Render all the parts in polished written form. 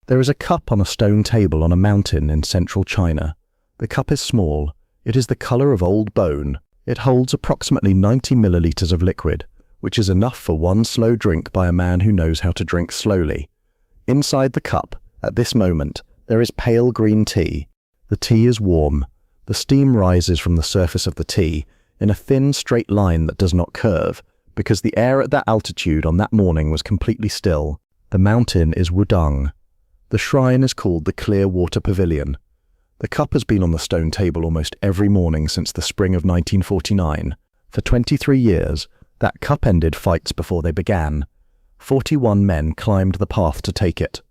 There is a cup on a stone table on a mountain in central China. The cup is small. It is the color of old bone. It holds approximately 90 milliliters of liquid, which is enough for one slow drink by a man who knows how to drink slowly. Inside the cup, at this moment, there is pale green tea. The tea is warm. The steam rises from the surface of the tea in a thin, straight line that does not curve, because the air at that altitude on that morning was completely still. The mountain is Wudang. The shrine is called the Clear Water Pavilion. The cup has been on the stone table almost every morning since the spring of 1949. For 23 years, that cup ended fights before they began. 41 men climbed the path to take it.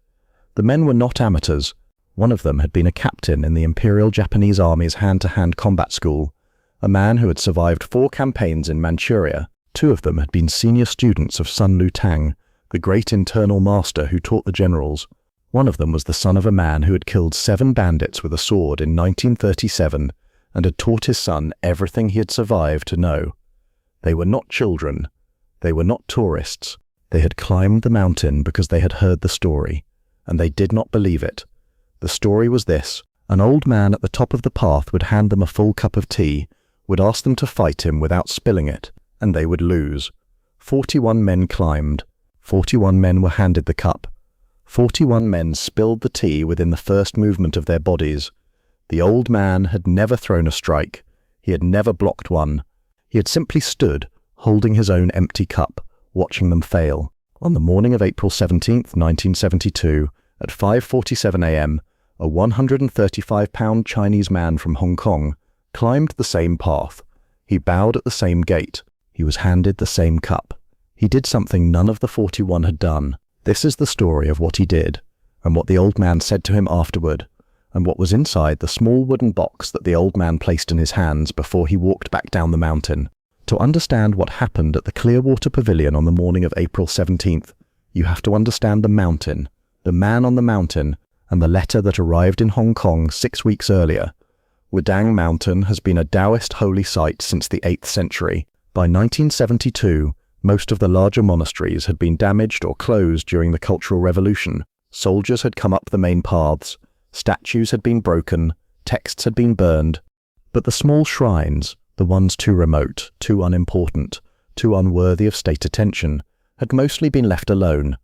The men were not amateurs. One of them had been a captain in the Imperial Japanese Army's hand-to-hand combat school, a man who had survived 4 campaigns in Manchuria. 2 of them had been senior students of Sun Lutang, the great internal master who taught the generals. One of them was the son of a man who had killed 7 bandits with a sword in 1937 and had taught his son everything he had survived to know. They were not children. They were not tourists. They had climbed the mountain because they had heard the story, and they did not believe it. The story was this: an old man at the top of the path would hand them a full cup of tea, would ask them to fight him without spilling it, and they would lose. 41 men climbed. 41 men were handed the cup. 41 men spilled the tea within the first movement of their bodies. The old man had never thrown a strike. He had never blocked one. He had simply stood, holding his own empty cup, watching them fail. On the morning of April 17, 1972, at 5:47 a.m., a 135-pound Chinese man from Hong Kong climbed the same path. He bowed at the same gate. He was handed the same cup. He did something none of the 41 had done. This is the story of what he did, and what the old man said to him afterward, and what was inside the small wooden box that the old man placed in his hands before he walked back down the mountain. To understand what happened at the Clear Water Pavilion on the morning of April 17th, you have to understand the mountain, the man on the mountain, and the letter that arrived in Hong Kong 6 weeks earlier. Wudang Mountain has been a Taoist holy site since the 8th century. By 1972, most of the larger monasteries had been damaged or closed during the Cultural Revolution. Soldiers had come up the main paths. Statues had been broken. Texts had been burned. But the small shrines, the ones too remote, too unimportant, too unworthy of state attention, had mostly been left alone.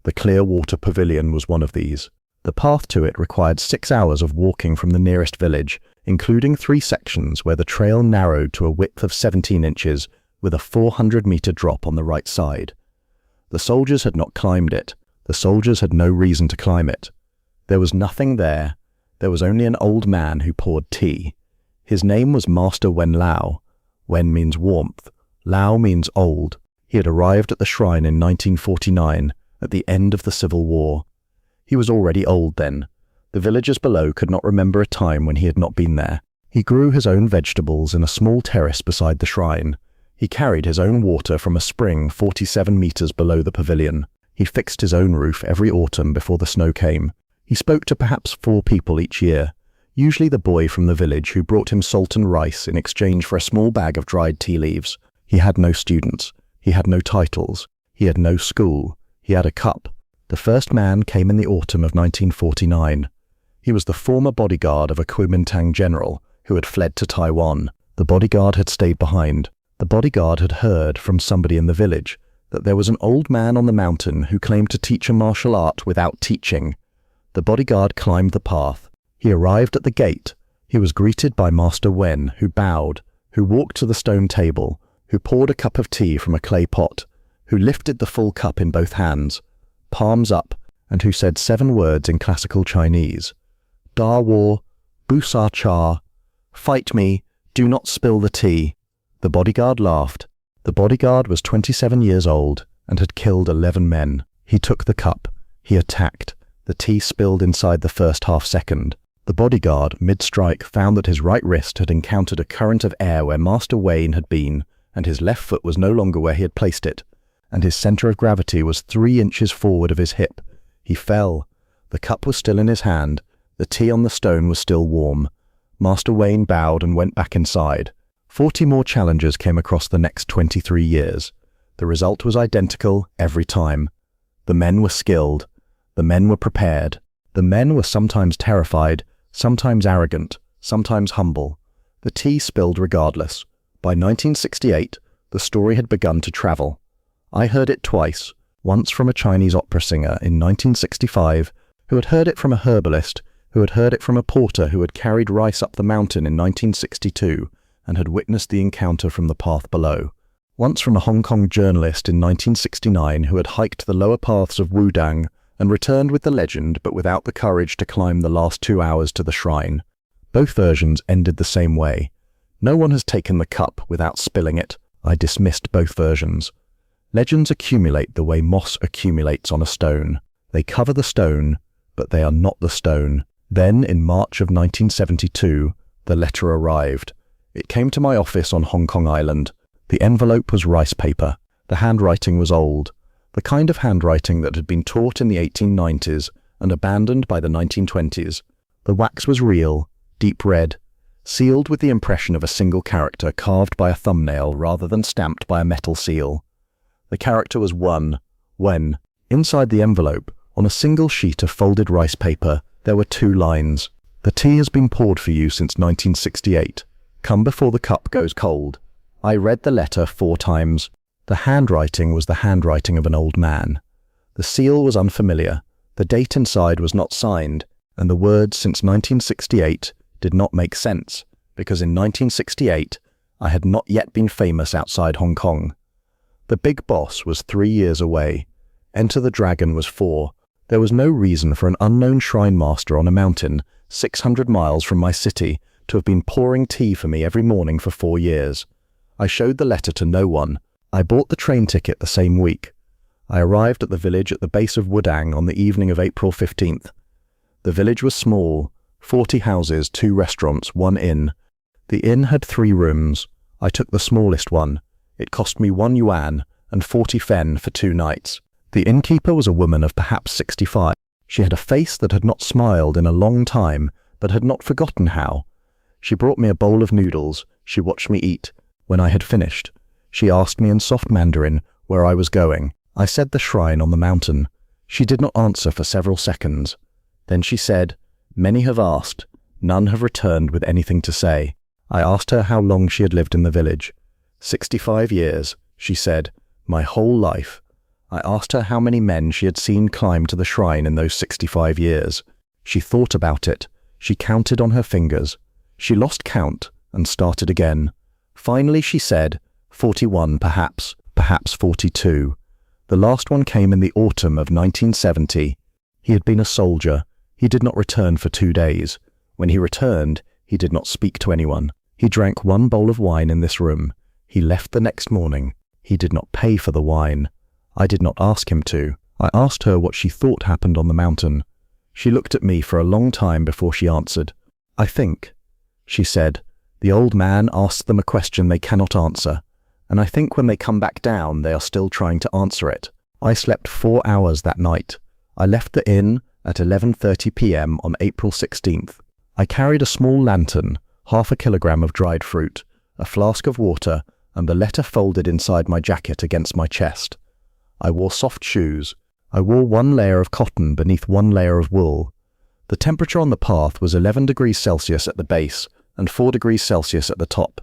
The Clear Water Pavilion was one of these. The path to it required 6 hours of walking from the nearest village, including 3 sections where the trail narrowed to a width of 17 inches, with a 400-meter drop on the right side. The soldiers had not climbed it. The soldiers had no reason to climb it. There was nothing there. There was only an old man who poured tea. His name was Master Wén Lǎo. Wén means warmth. Lǎo means old. He had arrived at the shrine in 1949, at the end of the Civil War. He was already old then. The villagers below could not remember a time when he had not been there. He grew his own vegetables in a small terrace beside the shrine. He carried his own water from a spring 47 meters below the pavilion. He fixed his own roof every autumn before the snow came. He spoke to perhaps 4 people each year, usually the boy from the village who brought him salt and rice in exchange for a small bag of dried tea leaves. He had no students. He had no titles. He had no school. He had a cup. The first man came in the autumn of 1949. He was the former bodyguard of a Kuomintang general who had fled to Taiwan. The bodyguard had stayed behind. The bodyguard had heard from somebody in the village that there was an old man on the mountain who claimed to teach a martial art without teaching. The bodyguard climbed the path. He arrived at the gate. He was greeted by Master Wén, who bowed, who walked to the stone table, who poured a cup of tea from a clay pot, who lifted the full cup in both hands, palms up, and who said 7 words in classical Chinese. Da Wo, Bu Sa Cha, fight me, do not spill the tea. The bodyguard laughed. The bodyguard was 27 years old and had killed 11 men. He took the cup. He attacked. The tea spilled inside the first half second. The bodyguard, mid-strike, found that his right wrist had encountered a current of air where Master Wén had been, and his left foot was no longer where he had placed it, and his center of gravity was 3 inches forward of his hip. He fell. The cup was still in his hand. The tea on the stone was still warm. Master Wén bowed and went back inside. 40 more challengers came across the next 23 years. The result was identical every time. The men were skilled. The men were prepared. The men were sometimes terrified, sometimes arrogant, sometimes humble. The tea spilled regardless. By 1968, the story had begun to travel. I heard it twice, once from a Chinese opera singer in 1965, who had heard it from a herbalist, who had heard it from a porter who had carried rice up the mountain in 1962 and had witnessed the encounter from the path below. Once from a Hong Kong journalist in 1969 who had hiked the lower paths of Wudang and returned with the legend but without the courage to climb the last 2 hours to the shrine. Both versions ended the same way. No one has taken the cup without spilling it. I dismissed both versions. Legends accumulate the way moss accumulates on a stone. They cover the stone, but they are not the stone. Then, in March of 1972, the letter arrived. It came to my office on Hong Kong Island. The envelope was rice paper. The handwriting was old, the kind of handwriting that had been taught in the 1890s and abandoned by the 1920s. The wax was real, deep red, sealed with the impression of a single character carved by a thumbnail rather than stamped by a metal seal. The character was Wén. Inside the envelope, on a single sheet of folded rice paper, there were 2 lines. The tea has been poured for you since 1968. Come before the cup goes cold. I read the letter 4 times. The handwriting was the handwriting of an old man. The seal was unfamiliar. The date inside was not signed, and the words since 1968 did not make sense, because in 1968 I had not yet been famous outside Hong Kong. The big boss was 3 years away. Enter the Dragon was 4. There was no reason for an unknown shrine master on a mountain 600 miles from my city to have been pouring tea for me every morning for 4 years. I showed the letter to no one. I bought the train ticket the same week. I arrived at the village at the base of Wudang on the evening of April 15th. The village was small, 40 houses, 2 restaurants, 1 inn. The inn had 3 rooms. I took the smallest one. It cost me 1 yuan and 40 fen for 2 nights. The innkeeper was a woman of perhaps 65. She had a face that had not smiled in a long time, but had not forgotten how. She brought me a bowl of noodles. She watched me eat. When I had finished, she asked me in soft Mandarin where I was going. I said the shrine on the mountain. She did not answer for several seconds. Then she said, "Many have asked. None have returned with anything to say." I asked her how long she had lived in the village. 65 years, she said, my whole life. I asked her how many men she had seen climb to the shrine in those 65 years. She thought about it. She counted on her fingers. She lost count and started again. Finally she said, 41 perhaps 42. The last one came in the autumn of 1970. He had been a soldier. He did not return for 2 days. When he returned, he did not speak to anyone. He drank 1 bowl of wine in this room. He left the next morning. He did not pay for the wine. I did not ask him to. I asked her what she thought happened on the mountain. She looked at me for a long time before she answered. "I think," she said, "the old man asks them a question they cannot answer, and I think when they come back down they are still trying to answer it." I slept 4 hours that night. I left the inn at 11:30 p.m. on April 16th. I carried a small lantern, 1/2 kilogram of dried fruit, a flask of water, and the letter folded inside my jacket against my chest. I wore soft shoes. I wore 1 layer of cotton beneath 1 layer of wool. The temperature on the path was 11 degrees Celsius at the base and 4 degrees Celsius at the top.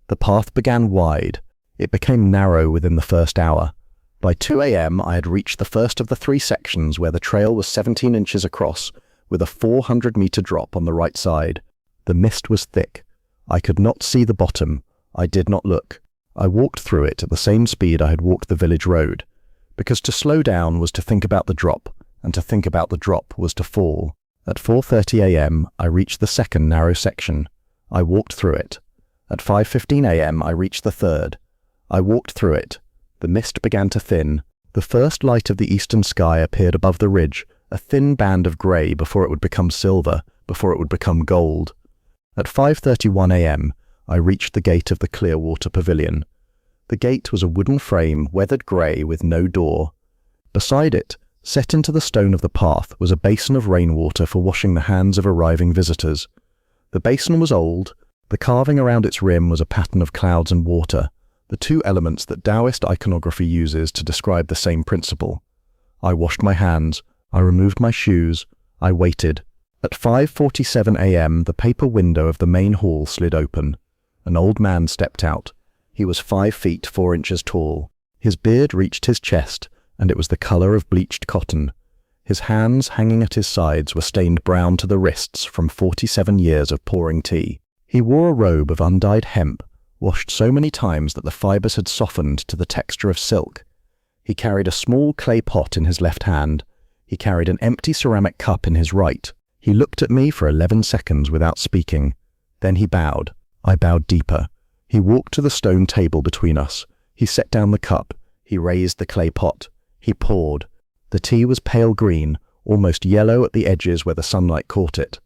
The path began wide. It became narrow within the first hour. By 2 a.m. I had reached the first of the 3 sections where the trail was 17 inches across, with a 400-meter drop on the right side. The mist was thick. I could not see the bottom. I did not look. I walked through it at the same speed I had walked the village road, because to slow down was to think about the drop, and to think about the drop was to fall. At 4:30 a.m. I reached the second narrow section. I walked through it. At 5:15 a.m. I reached the third. I walked through it. The mist began to thin. The first light of the eastern sky appeared above the ridge, a thin band of grey before it would become silver, before it would become gold. At 5:31 a.m. I reached the gate of the Clear Water Pavilion. The gate was a wooden frame, weathered grey with no door. Beside it, set into the stone of the path, was a basin of rainwater for washing the hands of arriving visitors. The basin was old. The carving around its rim was a pattern of clouds and water, the 2 elements that Taoist iconography uses to describe the same principle. I washed my hands. I removed my shoes. I waited. At 5:47 a.m., the paper window of the main hall slid open. An old man stepped out. He was 5 feet 4 inches tall. His beard reached his chest, and it was the color of bleached cotton. His hands, hanging at his sides, were stained brown to the wrists from 47 years of pouring tea. He wore a robe of undyed hemp, washed so many times that the fibers had softened to the texture of silk. He carried a small clay pot in his left hand. He carried an empty ceramic cup in his right. He looked at me for 11 seconds without speaking. Then he bowed. I bowed deeper. He walked to the stone table between us. He set down the cup. He raised the clay pot. He poured. The tea was pale green, almost yellow at the edges where the sunlight caught it.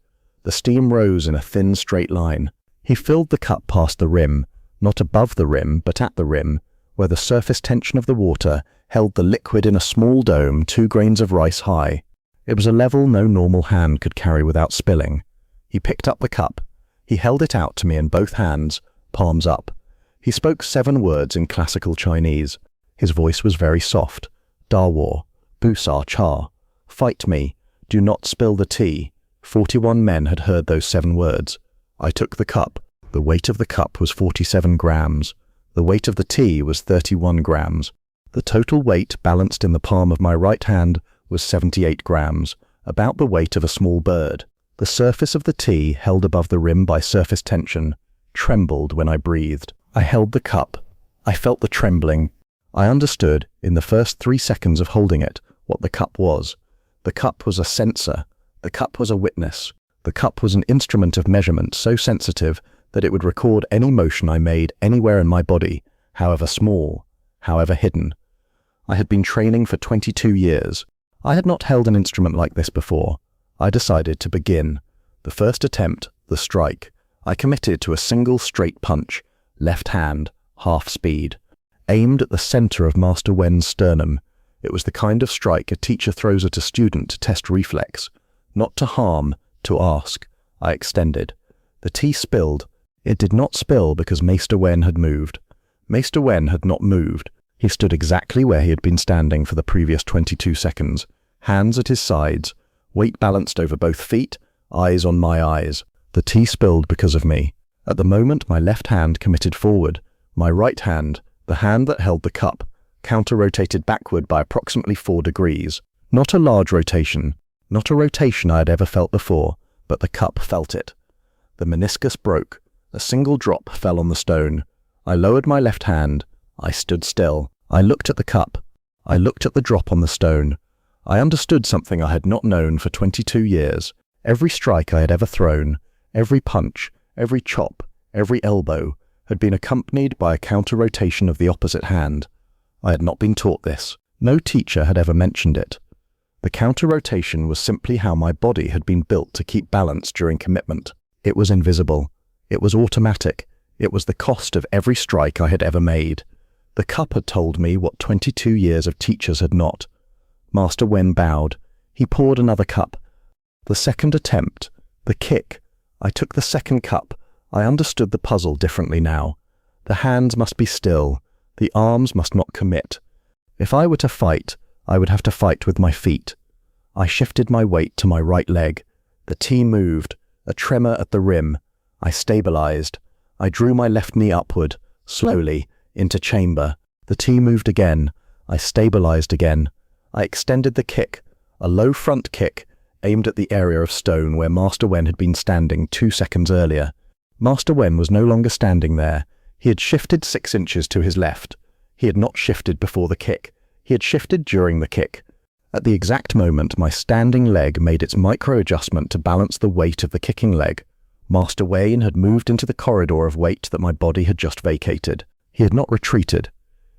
The steam rose in a thin, straight line. He filled the cup past the rim, not above the rim, but at the rim, where the surface tension of the water held the liquid in a small dome 2 grains of rice high. It was a level no normal hand could carry without spilling. He picked up the cup. He held it out to me in both hands, palms up. He spoke 7 words in classical Chinese. His voice was very soft. Dawo, Busar Cha, fight me, do not spill the tea. 41 men had heard those 7 words. I took the cup. The weight of the cup was 47 grams. The weight of the tea was 31 grams. The total weight balanced in the palm of my right hand was 78 grams, about the weight of a small bird. The surface of the tea, held above the rim by surface tension, trembled when I breathed. I held the cup. I felt the trembling. I understood, in the first 3 seconds of holding it, what the cup was. The cup was a sensor. The cup was a witness. The cup was an instrument of measurement so sensitive that it would record any motion I made anywhere in my body, however small, however hidden. I had been training for 22 years. I had not held an instrument like this before. I decided to begin. The first attempt, the strike, I committed to a single straight punch, left hand, half speed, aimed at the center of Master Wén's sternum. It was the kind of strike a teacher throws at a student to test reflex. Not to harm, to ask. I extended. The tea spilled. It did not spill because Master Wén had moved. Master Wén had not moved. He stood exactly where he had been standing for the previous 22 seconds, hands at his sides, weight balanced over both feet, eyes on my eyes. The tea spilled because of me. At the moment, my left hand committed forward. My right hand, the hand that held the cup, counter-rotated backward by approximately 4 degrees. Not a large rotation, not a rotation I had ever felt before, but the cup felt it. The meniscus broke. A single drop fell on the stone. I lowered my left hand. I stood still. I looked at the cup. I looked at the drop on the stone. I understood something I had not known for 22 years. Every strike I had ever thrown, every punch, every chop, every elbow, had been accompanied by a counter-rotation of the opposite hand. I had not been taught this. No teacher had ever mentioned it. The counter-rotation was simply how my body had been built to keep balance during commitment. It was invisible. It was automatic. It was the cost of every strike I had ever made. The cup had told me what 22 years of teachers had not. Master Wén bowed. He poured another cup. The second attempt. The kick. I took the second cup. I understood the puzzle differently now. The hands must be still. The arms must not commit. If I were to fight, I would have to fight with my feet. I shifted my weight to my right leg. The tea moved, a tremor at the rim. I stabilized. I drew my left knee upward, slowly, into chamber. The tea moved again. I stabilized again. I extended the kick, a low front kick, aimed at the area of stone where Master Wén had been standing 2 seconds earlier. Master Wén was no longer standing there. He had shifted 6 inches to his left. He had not shifted before the kick. He had shifted during the kick. At the exact moment, my standing leg made its micro-adjustment to balance the weight of the kicking leg. Master Wén had moved into the corridor of weight that my body had just vacated. He had not retreated.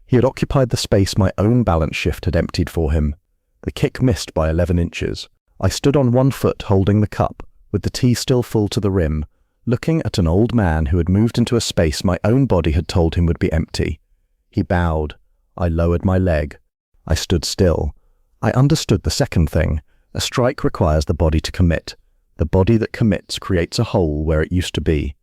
He had occupied the space my own balance shift had emptied for him. The kick missed by 11 inches. I stood on one foot holding the cup, with the tea still full to the rim, looking at an old man who had moved into a space my own body had told him would be empty. He bowed. I lowered my leg. I stood still. I understood the second thing. A strike requires the body to commit. The body that commits creates a hole where it used to be.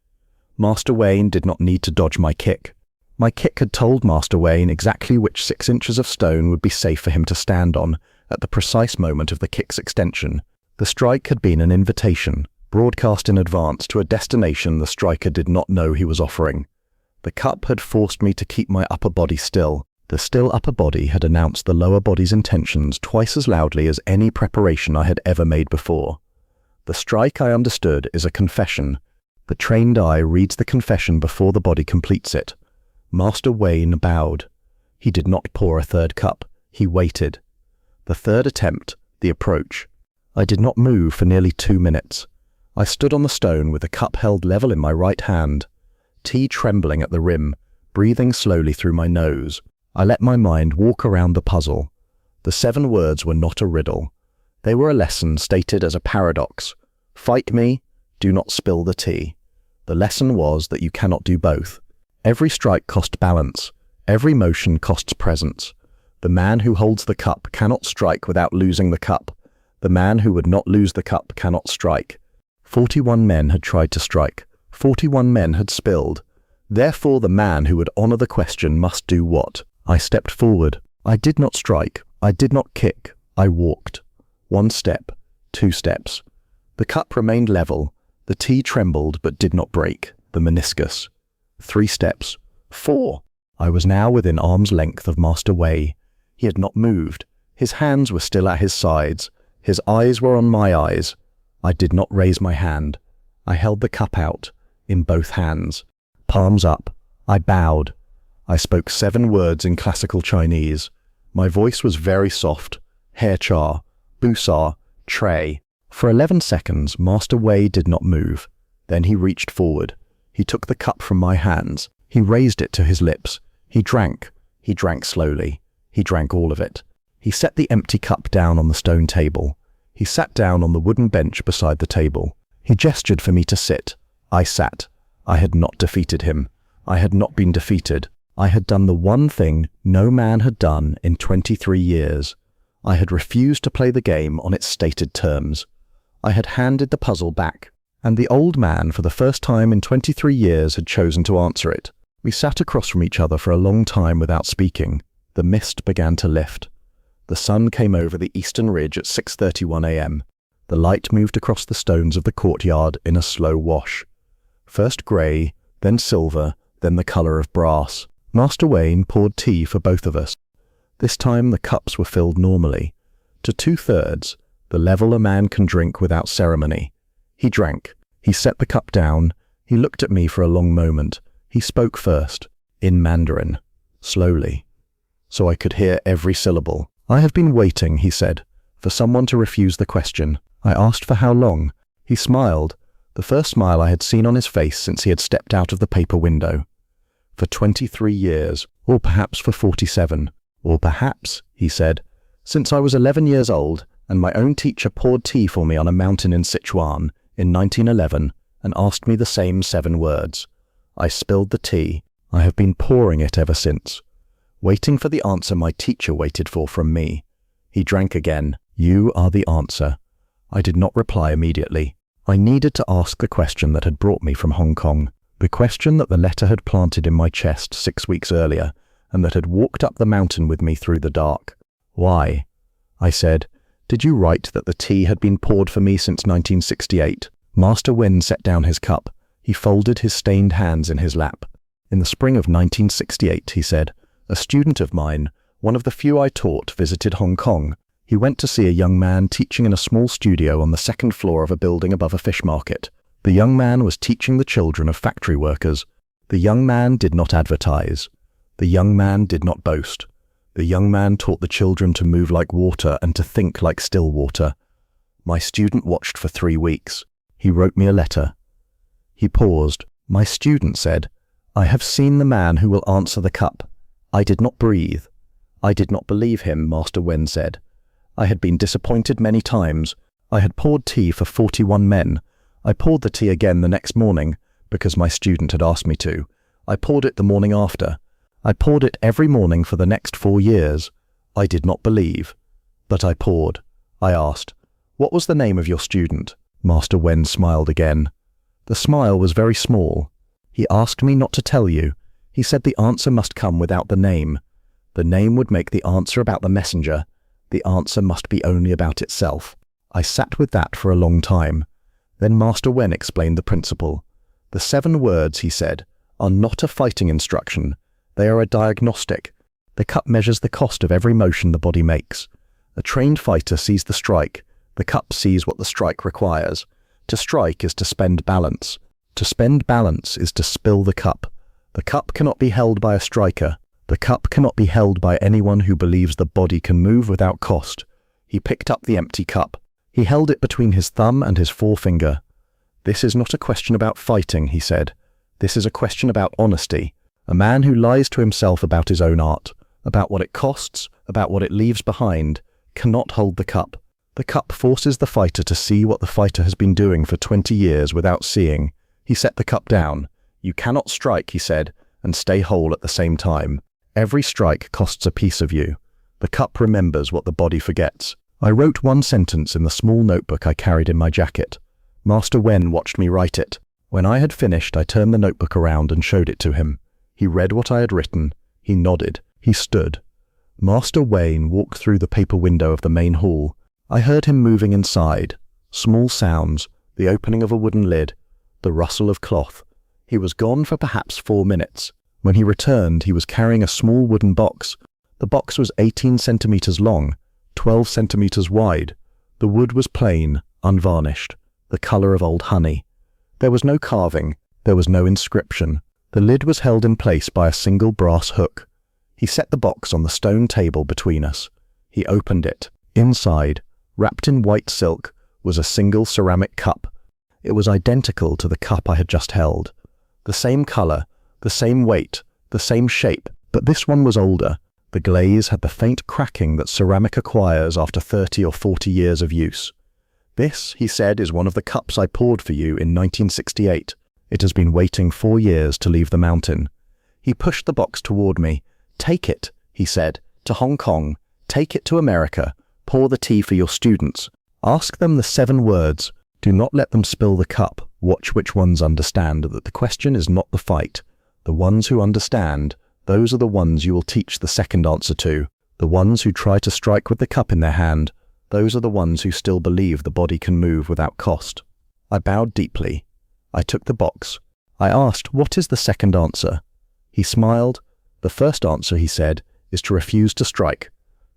Master Wén did not need to dodge my kick. My kick had told Master Wén exactly which 6 inches of stone would be safe for him to stand on at the precise moment of the kick's extension. The strike had been an invitation, broadcast in advance to a destination the striker did not know he was offering. The cup had forced me to keep my upper body still. The still upper body had announced the lower body's intentions twice as loudly as any preparation I had ever made before. The strike, I understood, is a confession. The trained eye reads the confession before the body completes it. Master Wén bowed. He did not pour a third cup. He waited. The third attempt, the approach. I did not move for nearly 2 minutes. I stood on the stone with the cup held level in my right hand, tea trembling at the rim, breathing slowly through my nose. I let my mind walk around the puzzle. The 7 words were not a riddle. They were a lesson stated as a paradox. Fight me, do not spill the tea. The lesson was that you cannot do both. Every strike cost balance. Every motion costs presence. The man who holds the cup cannot strike without losing the cup. The man who would not lose the cup cannot strike. 41 men had tried to strike. 41 men had spilled. Therefore the man who would honor the question must do what? I stepped forward. I did not strike. I did not kick. I walked. 1 step, 2 steps. The cup remained level. The tea trembled but did not break. The meniscus. 3 steps. 4. I was now within arm's length of Master Wén. He had not moved. His hands were still at his sides. His eyes were on my eyes. I did not raise my hand. I held the cup out, in both hands. Palms up. I bowed. I spoke 7 words in classical Chinese. My voice was very soft. Hair cha, busar, tray. For 11 seconds, Master Wén did not move. Then he reached forward. He took the cup from my hands. He raised it to his lips. He drank. He drank slowly. He drank all of it. He set the empty cup down on the stone table. He sat down on the wooden bench beside the table. He gestured for me to sit. I sat. I had not defeated him. I had not been defeated. I had done the one thing no man had done in 23 years. I had refused to play the game on its stated terms. I had handed the puzzle back, and the old man, for the first time in 23 years, had chosen to answer it. We sat across from each other for a long time without speaking. The mist began to lift. The sun came over the eastern ridge at 6:31 a.m. The light moved across the stones of the courtyard in a slow wash. First grey, then silver, then the colour of brass. Master Wén poured tea for both of us. This time the cups were filled normally, to 2/3, the level a man can drink without ceremony. He drank. He set the cup down. He looked at me for a long moment. He spoke first, in Mandarin, slowly, so I could hear every syllable. I have been waiting, he said, for someone to refuse the question. I asked for how long. He smiled, the first smile I had seen on his face since he had stepped out of the paper window. For 23 years, or perhaps for 47, or perhaps, he said, since I was 11 years old, and my own teacher poured tea for me on a mountain in Sichuan in 1911 and asked me the same 7 words. I spilled the tea. I have been pouring it ever since, waiting for the answer my teacher waited for from me. He drank again. You are the answer. I did not reply immediately. I needed to ask the question that had brought me from Hong Kong, the question that the letter had planted in my chest 6 weeks earlier, and that had walked up the mountain with me through the dark. Why? I said, did you write that the tea had been poured for me since 1968? Master Wén set down his cup. He folded his stained hands in his lap. In the spring of 1968, he said, a student of mine, one of the few I taught, visited Hong Kong. He went to see a young man teaching in a small studio on the 2nd floor of a building above a fish market. The young man was teaching the children of factory workers. The young man did not advertise. The young man did not boast. The young man taught the children to move like water and to think like still water. My student watched for 3 weeks. He wrote me a letter. He paused. My student said, I have seen the man who will answer the cup. I did not breathe. I did not believe him, Master Wén said. I had been disappointed many times. I had poured tea for 41 men. I poured the tea again the next morning, because my student had asked me to. I poured it the morning after. I poured it every morning for the next 4 years. I did not believe. But I poured. I asked, what was the name of your student? Master Wén smiled again. The smile was very small. He asked me not to tell you. He said the answer must come without the name. The name would make the answer about the messenger. The answer must be only about itself. I sat with that for a long time. Then Master Wén explained the principle. The 7 words, he said, are not a fighting instruction. They are a diagnostic. The cup measures the cost of every motion the body makes. A trained fighter sees the strike. The cup sees what the strike requires. To strike is to spend balance. To spend balance is to spill the cup. The cup cannot be held by a striker. The cup cannot be held by anyone who believes the body can move without cost. He picked up the empty cup. He held it between his thumb and his forefinger. This is not a question about fighting, he said. This is a question about honesty. A man who lies to himself about his own art, about what it costs, about what it leaves behind, cannot hold the cup. The cup forces the fighter to see what the fighter has been doing for 20 years without seeing. He set the cup down. You cannot strike, he said, and stay whole at the same time. Every strike costs a piece of you. The cup remembers what the body forgets. I wrote one sentence in the small notebook I carried in my jacket. Master Wén watched me write it. When I had finished, I turned the notebook around and showed it to him. He read what I had written. He nodded. He stood. Master Wén walked through the paper window of the main hall. I heard him moving inside. Small sounds, the opening of a wooden lid, the rustle of cloth. He was gone for perhaps 4 minutes. When he returned, he was carrying a small wooden box. The box was 18 centimeters long, 12 centimeters wide. The wood was plain, unvarnished, the color of old honey. There was no carving. There was no inscription. The lid was held in place by a single brass hook. He set the box on the stone table between us. He opened it. Inside, wrapped in white silk, was a single ceramic cup. It was identical to the cup I had just held. The same color, the same weight, the same shape, but this one was older. The glaze had the faint cracking that ceramic acquires after 30 or 40 years of use. This, he said, is one of the cups I poured for you in 1968. It has been waiting 4 years to leave the mountain. He pushed the box toward me. Take it, he said, to Hong Kong. Take it to America. Pour the tea for your students. Ask them the 7 words. Do not let them spill the cup. Watch which ones understand that the question is not the fight. The ones who understand, those are the ones you will teach the second answer to. The ones who try to strike with the cup in their hand, those are the ones who still believe the body can move without cost. I bowed deeply. I took the box. I asked, what is the second answer? He smiled. The first answer, he said, is to refuse to strike.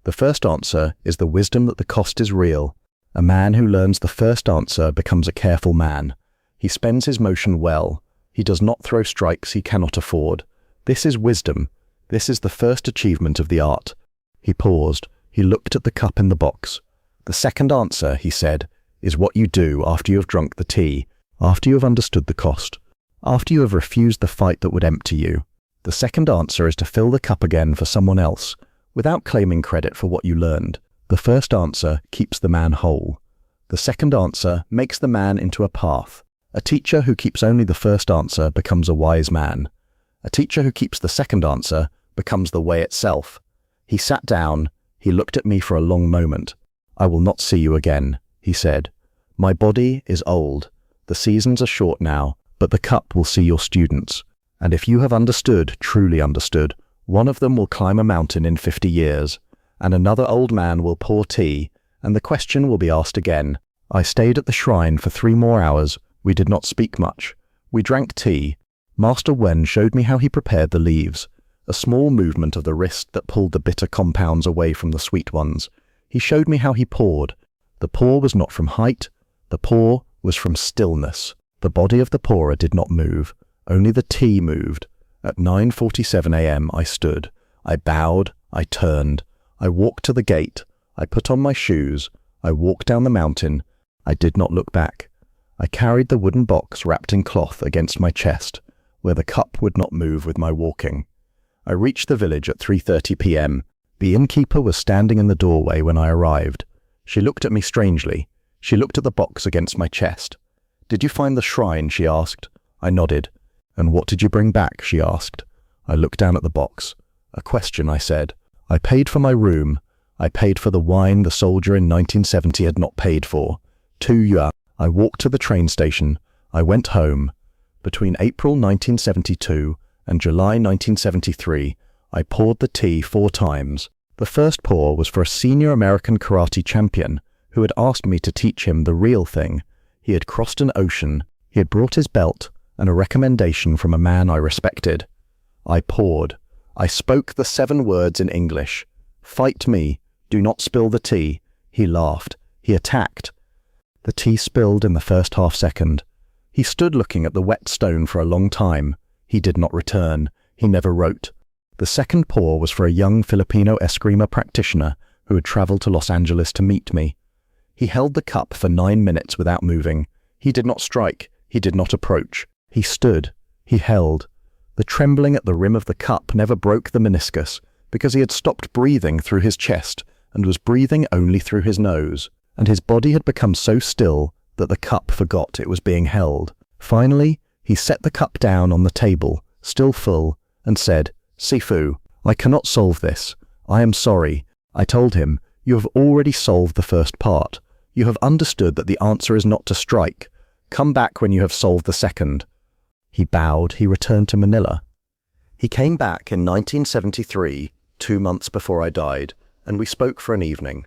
The first answer is the wisdom that the cost is real. A man who learns the first answer becomes a careful man. He spends his motion well. He does not throw strikes he cannot afford. This is wisdom. This is the first achievement of the art. He paused. He looked at the cup in the box. The second answer, he said, is what you do after you have drunk the tea, after you have understood the cost, after you have refused the fight that would empty you. The second answer is to fill the cup again for someone else, without claiming credit for what you learned. The first answer keeps the man whole. The second answer makes the man into a path. A teacher who keeps only the first answer becomes a wise man. A teacher who keeps the second answer becomes the way itself. He sat down. He looked at me for a long moment. I will not see you again, he said. My body is old. The seasons are short now, but the cup will see your students. And if you have understood, truly understood, one of them will climb a mountain in 50 years, and another old man will pour tea, and the question will be asked again. I stayed at the shrine for 3 more hours. We did not speak much. We drank tea. Master Wén showed me how he prepared the leaves, a small movement of the wrist that pulled the bitter compounds away from the sweet ones. He showed me how he poured. The pour was not from height. The pour was from stillness. The body of the pourer did not move. Only the tea moved. At 9:47 a.m. I stood. I bowed. I turned. I walked to the gate. I put on my shoes. I walked down the mountain. I did not look back. I carried the wooden box wrapped in cloth against my chest, where the cup would not move with my walking. I reached the village at 3:30 p.m. The innkeeper was standing in the doorway when I arrived. She looked at me strangely. She looked at the box against my chest. Did you find the shrine? She asked. I nodded. And what did you bring back? She asked. I looked down at the box. A question, I said. I paid for my room. I paid for the wine the soldier in 1970 had not paid for. 2 yuan. I walked to the train station. I went home. Between April 1972 and July 1973, I poured the tea 4 times. The first pour was for a senior American karate champion who had asked me to teach him the real thing. He had crossed an ocean, he had brought his belt, and a recommendation from a man I respected. I poured. I spoke the 7 words in English. Fight me. Do not spill the tea. He laughed. He attacked. The tea spilled in the first half-second. He stood looking at the wet stone for a long time. He did not return. He never wrote. The second pour was for a young Filipino Eskrima practitioner who had traveled to Los Angeles to meet me. He held the cup for 9 minutes without moving. He did not strike. He did not approach. He stood. He held. The trembling at the rim of the cup never broke the meniscus because he had stopped breathing through his chest and was breathing only through his nose, and his body had become so still that the cup forgot it was being held. Finally, he set the cup down on the table, still full, and said, "Sifu, I cannot solve this. I am sorry." I told him, "You have already solved the first part. You have understood that the answer is not to strike. Come back when you have solved the second." He bowed. He returned to Manila. He came back in 1973, 2 months before I died, and we spoke for an evening.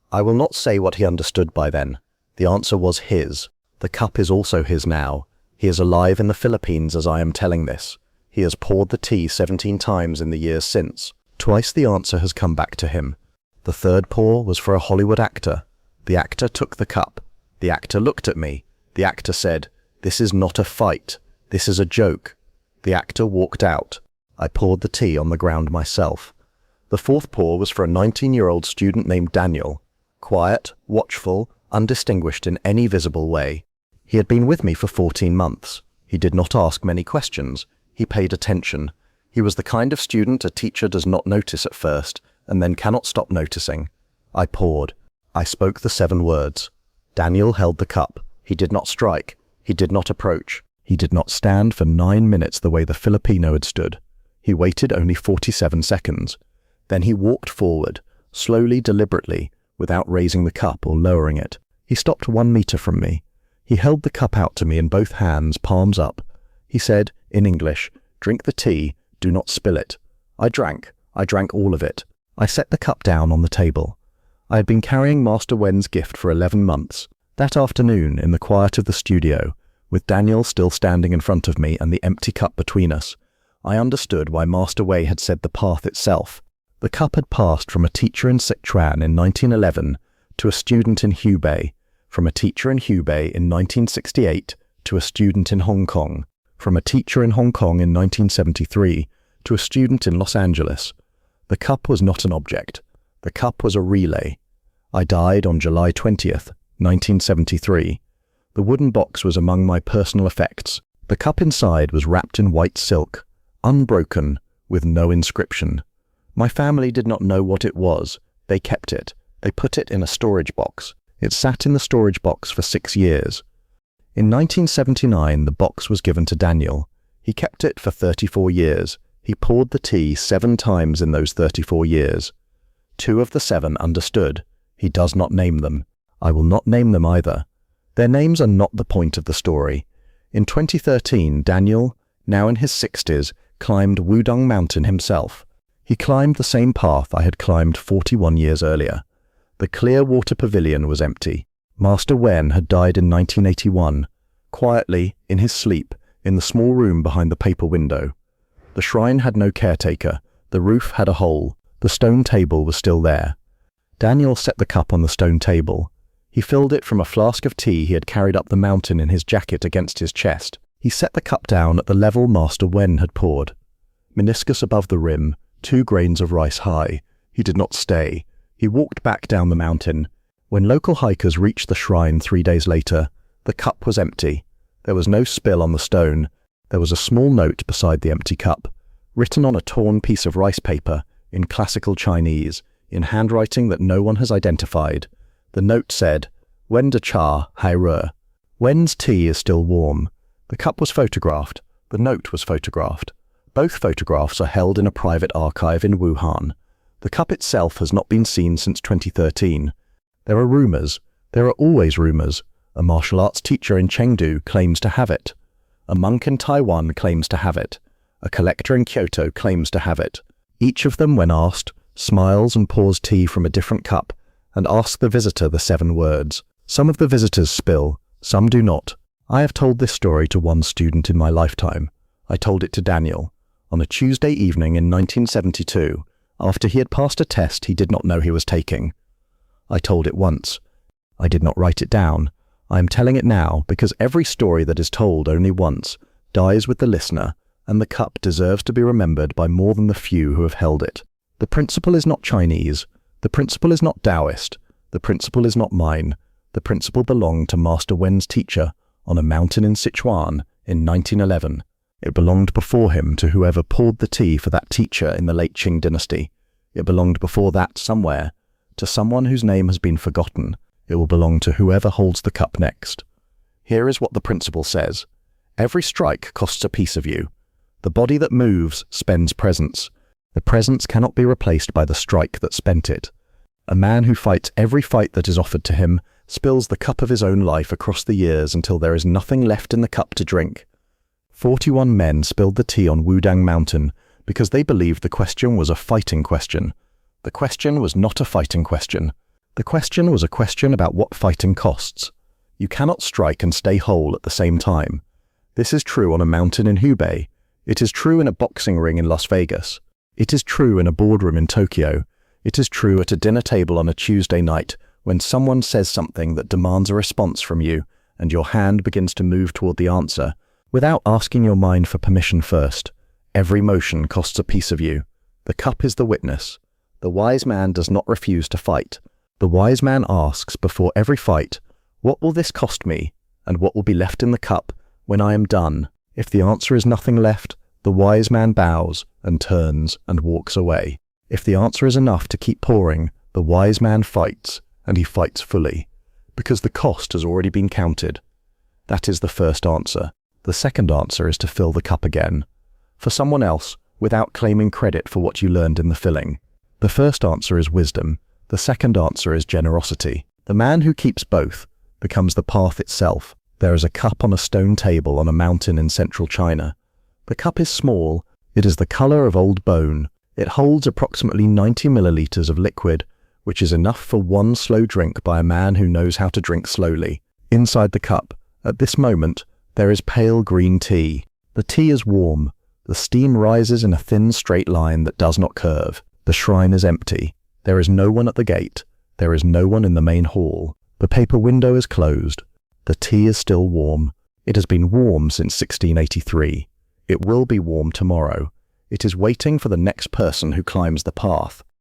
I will not say what he understood by then. The answer was his. The cup is also his now. He is alive in the Philippines as I am telling this. He has poured the tea 17 times in the years since. Twice the answer has come back to him. The third pour was for a Hollywood actor. The actor took the cup. The actor looked at me. The actor said, "This is not a fight. This is a joke." The actor walked out. I poured the tea on the ground myself. The fourth pour was for a 19-year-old student named Daniel. Quiet, watchful, undistinguished in any visible way. He had been with me for 14 months. He did not ask many questions. He paid attention. He was the kind of student a teacher does not notice at first, and then cannot stop noticing. I poured. I spoke the 7 words. Daniel held the cup. He did not strike. He did not approach. He did not stand for 9 minutes the way the Filipino had stood. He waited only 47 seconds. Then he walked forward, slowly, deliberately, without raising the cup or lowering it. He stopped 1 meter from me. He held the cup out to me in both hands, palms up. He said, in English, "Drink the tea, do not spill it." I drank all of it. I set the cup down on the table. I had been carrying Master Wén's gift for 11 months. That afternoon, in the quiet of the studio, with Daniel still standing in front of me and the empty cup between us, I understood why Master Wén had said the path itself. The cup had passed from a teacher in Sichuan in 1911 to a student in Hubei, from a teacher in Hubei in 1968 to a student in Hong Kong, from a teacher in Hong Kong in 1973 to a student in Los Angeles. The cup was not an object. The cup was a relay. I died on July 20th, 1973. The wooden box was among my personal effects. The cup inside was wrapped in white silk, unbroken, with no inscription. My family did not know what it was. They kept it. They put it in a storage box. It sat in the storage box for 6 years. In 1979, the box was given to Daniel. He kept it for 34 years. He poured the tea 7 times in those 34 years. 2 of the 7 understood. He does not name them. I will not name them either. Their names are not the point of the story. In 2013, Daniel, now in his 60s, climbed Wudang Mountain himself. He climbed the same path I had climbed 41 years earlier. The Clear Water Pavilion was empty. Master Wén had died in 1981, quietly, in his sleep, in the small room behind the paper window. The shrine had no caretaker. The roof had a hole. The stone table was still there. Daniel set the cup on the stone table. He filled it from a flask of tea he had carried up the mountain in his jacket against his chest. He set the cup down at the level Master Wén had poured. Meniscus above the rim, 2 grains of rice high. He did not stay. He walked back down the mountain. When local hikers reached the shrine 3 days later, the cup was empty. There was no spill on the stone. There was a small note beside the empty cup, written on a torn piece of rice paper, in classical Chinese, in handwriting that no one has identified. The note said, "Wén de cha hai re." Wén's tea is still warm. The cup was photographed. The note was photographed. Both photographs are held in a private archive in Wuhan. The cup itself has not been seen since 2013. There are rumors. There are always rumors. A martial arts teacher in Chengdu claims to have it. A monk in Taiwan claims to have it. A collector in Kyoto claims to have it. Each of them, when asked, smiles and pours tea from a different cup, and ask the visitor the 7 words. Some of the visitors spill, some do not. I have told this story to one student in my lifetime. I told it to Daniel on a Tuesday evening in 1972, after he had passed a test he did not know he was taking. I told it once. I did not write it down. I am telling it now because every story that is told only once dies with the listener, and the cup deserves to be remembered by more than the few who have held it. The principle is not Chinese. The principle is not Taoist. The principle is not mine. The principle belonged to Master Wén's teacher on a mountain in Sichuan in 1911. It belonged before him to whoever poured the tea for that teacher in the late Qing dynasty. It belonged before that somewhere to someone whose name has been forgotten. It will belong to whoever holds the cup next. Here is what the principle says. Every strike costs a piece of you. The body that moves spends presence. The presence cannot be replaced by the strike that spent it. A man who fights every fight that is offered to him spills the cup of his own life across the years until there is nothing left in the cup to drink. 41 men spilled the tea on Wudang Mountain because they believed the question was a fighting question. The question was not a fighting question. The question was a question about what fighting costs. You cannot strike and stay whole at the same time. This is true on a mountain in Hubei. It is true in a boxing ring in Las Vegas. It is true in a boardroom in Tokyo. It is true at a dinner table on a Tuesday night when someone says something that demands a response from you and your hand begins to move toward the answer without asking your mind for permission first. Every motion costs a piece of you. The cup is the witness. The wise man does not refuse to fight. The wise man asks before every fight, "What will this cost me, and what will be left in the cup when I am done?" If the answer is nothing left, the wise man bows and turns and walks away. If the answer is enough to keep pouring, the wise man fights, and he fights fully, because the cost has already been counted. That is the first answer. The second answer is to fill the cup again, for someone else, without claiming credit for what you learned in the filling. The first answer is wisdom. The second answer is generosity. The man who keeps both becomes the path itself. There is a cup on a stone table on a mountain in central China. The cup is small. It is the color of old bone. It holds approximately 90 milliliters of liquid, which is enough for one slow drink by a man who knows how to drink slowly. Inside the cup, at this moment, there is pale green tea. The tea is warm. The steam rises in a thin straight line that does not curve. The shrine is empty. There is no one at the gate. There is no one in the main hall. The paper window is closed. The tea is still warm. It has been warm since 1683. It will be warm tomorrow. It is waiting for the next person who climbs the path.